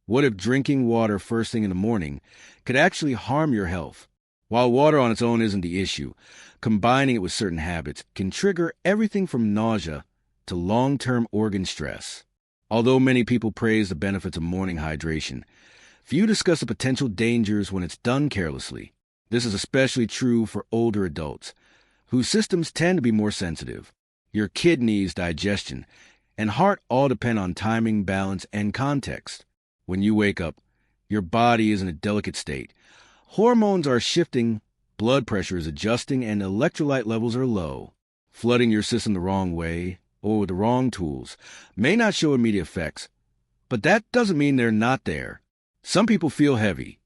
What if drinking water first thing in the morning could actually harm your health? While water on its own isn't the issue, combining it with certain habits can trigger everything from nausea to long-term organ stress. Although many people praise the benefits of morning hydration, few discuss the potential dangers when it's done carelessly. This is especially true for older adults, whose systems tend to be more sensitive. Your kidneys, digestion, and heart all depend on timing, balance, and context. When you wake up, your body is in a delicate state. Hormones are shifting, blood pressure is adjusting, and electrolyte levels are low. Flooding your system the wrong way, or with the wrong tools, may not show immediate effects, but that doesn't mean they're not there. Some people feel heavy,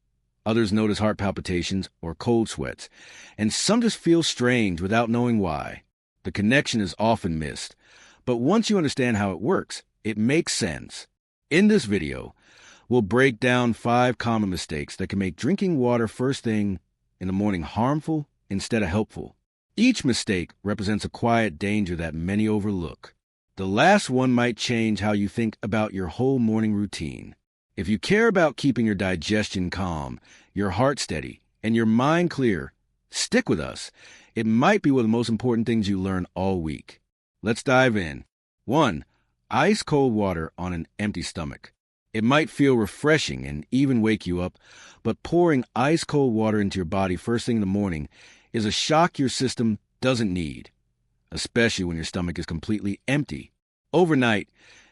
others notice heart palpitations or cold sweats, and some just feel strange without knowing why. The connection is often missed, but once you understand how it works, it makes sense. In this video, we'll break down 5 common mistakes that can make drinking water first thing in the morning harmful instead of helpful. Each mistake represents a quiet danger that many overlook. The last one might change how you think about your whole morning routine. If you care about keeping your digestion calm, your heart steady, and your mind clear, stick with us. It might be one of the most important things you learn all week. Let's dive in. 1. Ice cold water on an empty stomach. It might feel refreshing and even wake you up, but pouring ice cold water into your body first thing in the morning is a shock your system doesn't need, especially when your stomach is completely empty. Overnight,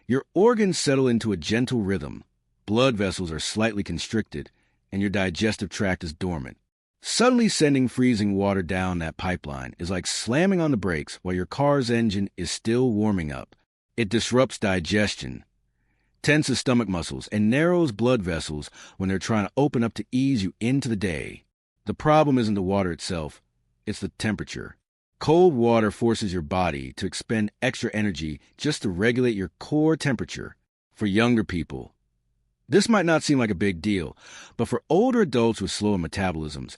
your organs settle into a gentle rhythm. Blood vessels are slightly constricted, and your digestive tract is dormant. Suddenly sending freezing water down that pipeline is like slamming on the brakes while your car's engine is still warming up. It disrupts digestion, tenses stomach muscles, and narrows blood vessels when they're trying to open up to ease you into the day. The problem isn't the water itself, it's the temperature. Cold water forces your body to expend extra energy just to regulate your core temperature. For younger people, this might not seem like a big deal, but for older adults with slower metabolisms,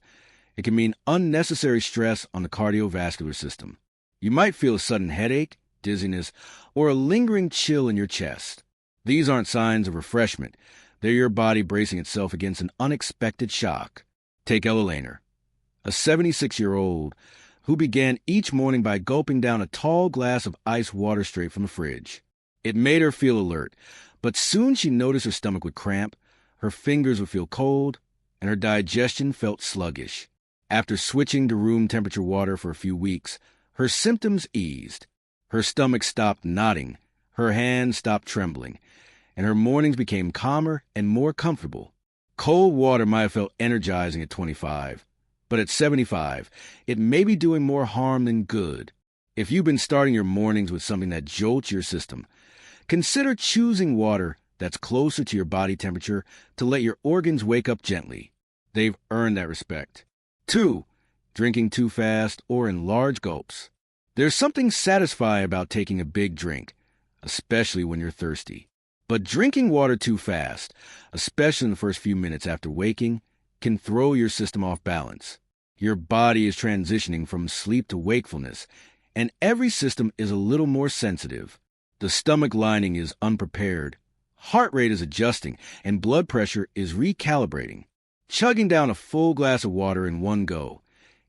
it can mean unnecessary stress on the cardiovascular system. You might feel a sudden headache, dizziness, or a lingering chill in your chest. These aren't signs of refreshment. They're your body bracing itself against an unexpected shock. Take Ella Lehner, a 76-year-old who began each morning by gulping down a tall glass of ice water straight from the fridge. It made her feel alert, but soon she noticed her stomach would cramp, her fingers would feel cold, and her digestion felt sluggish. After switching to room temperature water for a few weeks, her symptoms eased. Her stomach stopped knotting, her hands stopped trembling, and her mornings became calmer and more comfortable. Cold water might have felt energizing at 25, but at 75, it may be doing more harm than good. If you've been starting your mornings with something that jolts your system, consider choosing water that's closer to your body temperature to let your organs wake up gently. They've earned that respect. 2. Drinking too fast or in large gulps. There's something satisfying about taking a big drink, especially when you're thirsty. But drinking water too fast, especially in the first few minutes after waking, can throw your system off balance. Your body is transitioning from sleep to wakefulness, and every system is a little more sensitive. The stomach lining is unprepared, heart rate is adjusting, and blood pressure is recalibrating. Chugging down a full glass of water in one go,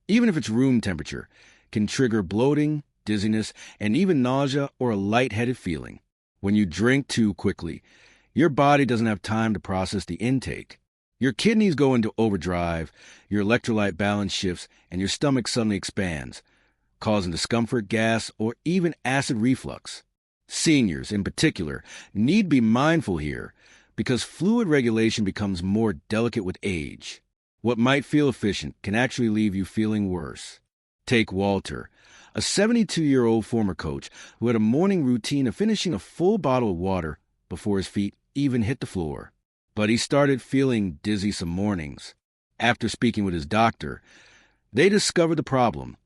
even if it's room temperature, can trigger bloating, dizziness, and even nausea or a lightheaded feeling. When you drink too quickly, your body doesn't have time to process the intake. Your kidneys go into overdrive, your electrolyte balance shifts, and your stomach suddenly expands, causing discomfort, gas, or even acid reflux. Seniors, in particular, need to be mindful here because fluid regulation becomes more delicate with age. What might feel efficient can actually leave you feeling worse. Take Walter, a 72-year-old former coach who had a morning routine of finishing a full bottle of water before his feet even hit the floor. But he started feeling dizzy some mornings. After speaking with his doctor, they discovered the problem.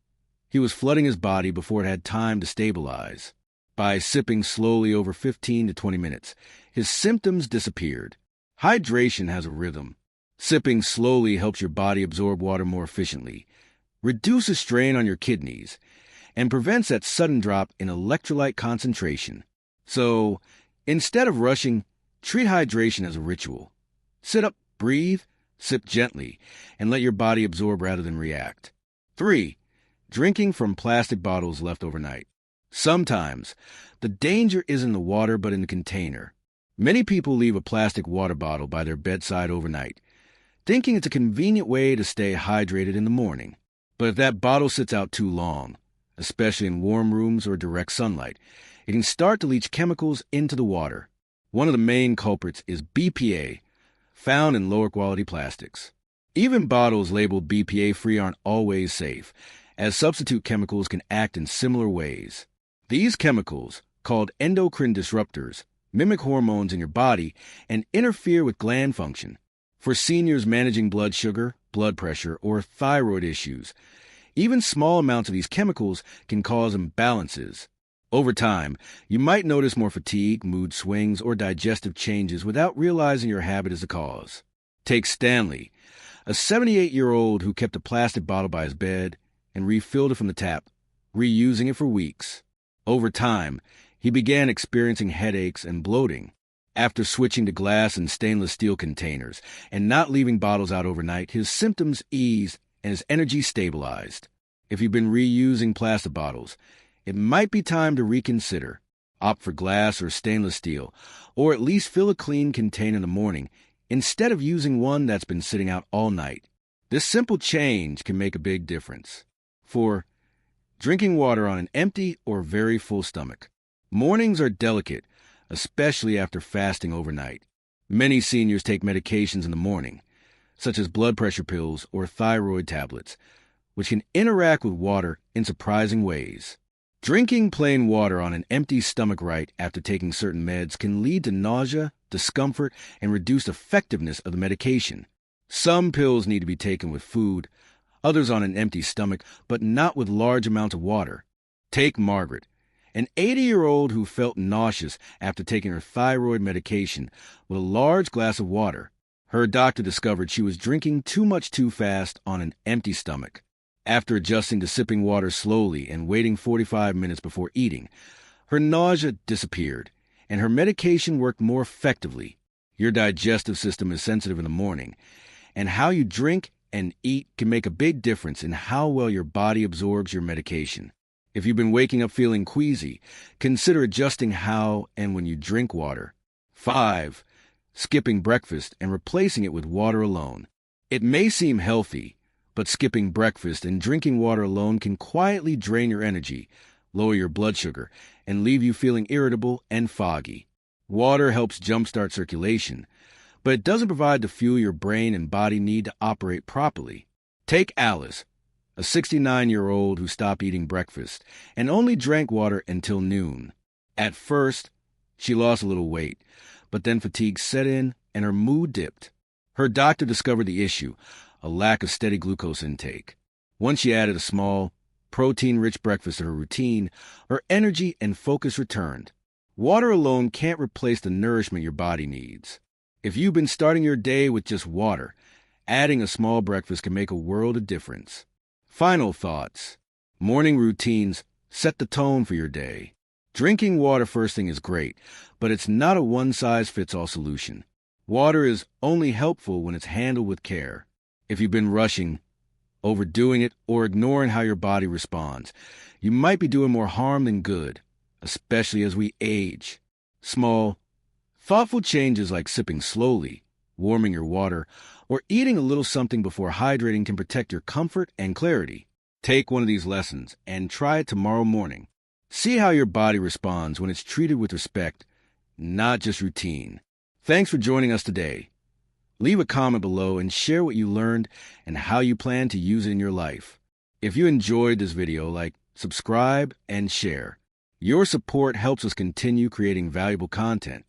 He was flooding his body before it had time to stabilize. By sipping slowly over 15 to 20 minutes, his symptoms disappeared. Hydration has a rhythm. Sipping slowly helps your body absorb water more efficiently, reduces strain on your kidneys, and prevents that sudden drop in electrolyte concentration. So, instead of rushing, treat hydration as a ritual. Sit up, breathe, sip gently, and let your body absorb rather than react. 3. Drinking from plastic bottles left overnight. Sometimes, the danger isn't in the water but in the container. Many people leave a plastic water bottle by their bedside overnight, thinking it's a convenient way to stay hydrated in the morning. But if that bottle sits out too long, especially in warm rooms or direct sunlight, it can start to leach chemicals into the water. One of the main culprits is BPA, found in lower quality plastics. Even bottles labeled BPA-free aren't always safe, as substitute chemicals can act in similar ways. These chemicals, called endocrine disruptors, mimic hormones in your body and interfere with gland function. For seniors managing blood sugar, blood pressure, or thyroid issues, even small amounts of these chemicals can cause imbalances. Over time, you might notice more fatigue, mood swings, or digestive changes without realizing your habit is the cause. Take Stanley, a 78-year-old who kept a plastic bottle by his bed and refilled it from the tap, reusing it for weeks. Over time, he began experiencing headaches and bloating. After switching to glass and stainless steel containers and not leaving bottles out overnight, his symptoms eased and his energy stabilized. If you've been reusing plastic bottles, it might be time to reconsider. Opt for glass or stainless steel, or at least fill a clean container in the morning instead of using one that's been sitting out all night. This simple change can make a big difference. 4. Drinking water on an empty or very full stomach. Mornings are delicate, especially after fasting overnight. Many seniors take medications in the morning, such as blood pressure pills or thyroid tablets, which can interact with water in surprising ways. Drinking plain water on an empty stomach right after taking certain meds can lead to nausea, discomfort, and reduced effectiveness of the medication. Some pills need to be taken with food, others on an empty stomach, but not with large amounts of water. Take Margaret, an 80-year-old who felt nauseous after taking her thyroid medication with a large glass of water. Her doctor discovered she was drinking too much too fast on an empty stomach. After adjusting to sipping water slowly and waiting 45 minutes before eating, her nausea disappeared, and her medication worked more effectively. Your digestive system is sensitive in the morning, and how you drink and eat can make a big difference in how well your body absorbs your medication. If you've been waking up feeling queasy, consider adjusting how and when you drink water. 5. Skipping breakfast and replacing it with water alone. It may seem healthy, but skipping breakfast and drinking water alone can quietly drain your energy, lower your blood sugar, and leave you feeling irritable and foggy. Water helps jumpstart circulation, but it doesn't provide the fuel your brain and body need to operate properly. Take Alice, a 69-year-old who stopped eating breakfast and only drank water until noon. At first, she lost a little weight, but then fatigue set in and her mood dipped. Her doctor discovered the issue, a lack of steady glucose intake. Once she added a small, protein-rich breakfast to her routine, her energy and focus returned. Water alone can't replace the nourishment your body needs. If you've been starting your day with just water, adding a small breakfast can make a world of difference. Final thoughts. Morning routines set the tone for your day. Drinking water first thing is great, but it's not a one-size-fits-all solution. Water is only helpful when it's handled with care. If you've been rushing, overdoing it, or ignoring how your body responds, you might be doing more harm than good, especially as we age. Small, thoughtful changes like sipping slowly, warming your water, or eating a little something before hydrating can protect your comfort and clarity. Take one of these lessons and try it tomorrow morning. See how your body responds when it's treated with respect, not just routine. Thanks for joining us today. Leave a comment below and share what you learned and how you plan to use it in your life. If you enjoyed this video, subscribe, and share. Your support helps us continue creating valuable content.